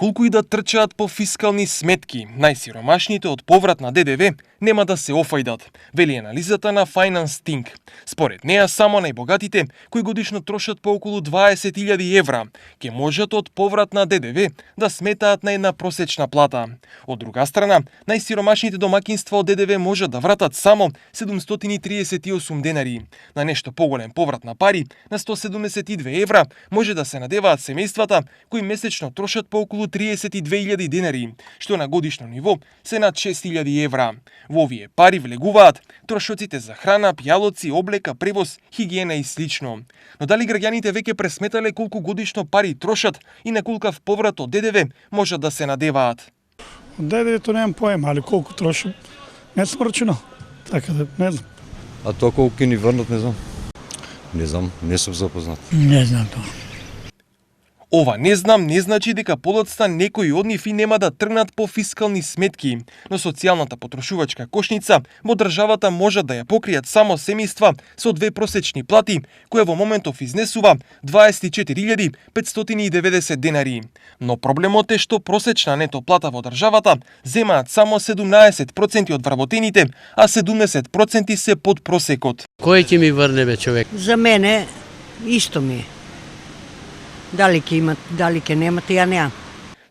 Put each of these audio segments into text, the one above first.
Колку и да трчаат по фискални сметки, најсиромашните од поврат на ДДВ нема да се офајдат, вели анализата на Finance Think. Според неа, само најбогатите, кои годишно трошат по околу 20.000 евра, ќе можат од поврат на ДДВ да сметаат на една просечна плата. Од друга страна, најсиромашните домакинства од ДДВ можат да вратат само 738 денари. На нешто поголем поврат на пари, на 172 евра, може да се надеваат семејствата кои месечно трошат по околу 32.000 денари, што на годишно ниво се над 6.000 евра. Во овие пари влегуваат трошоците за храна, пијалоци, облека, превоз, хигиена и слично. Но дали граѓаните веќе пресметале колку годишно пари трошат и на колкав поврат од ДДВ можат да се надеваат? Од ДДВ-то немам поема, али колку трошам, не сум рачунал, така да не знам. А тоа колку ќе ни врнат, не знам. Не знам, не сум запознат. Не знам тоа. Ова не знам не значи дека подоцна некои од нив и нема да тргнат по фискални сметки, но социјалната потрошувачка кошница во државата може да ја покријат само семејства со две просечни плати, која во моментов изнесува 24.590 денари. Но проблемот е што просечна нето плата во државата земаат само 17% од вработените, а 70% се под просекот. Кој ќе ми врне бе човек? За мене исто ми е. Дали ќе имат, дали ќе немат, ја неам.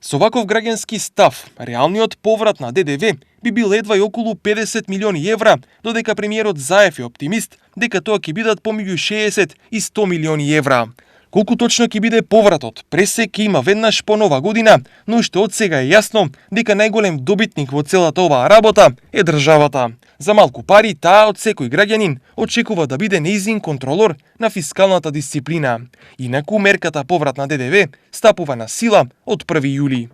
Со ваков граѓански став, реалниот поврат на ДДВ би бил едва и околу 50 милиони евра, додека премиерот Заев е оптимист дека тоа ќе бидат помеѓу 60 и 100 милиони евра. Колку точно ќе биде повратот, пресек ќе има веднаш по нова година, но уште од сега е јасно дека најголем добитник во целата оваа работа е државата. За малку пари, таа од секој граѓанин очекува да биде нејзин контролор на фискалната дисциплина. Инаку мерката поврат на ДДВ стапува на сила од 1 јули.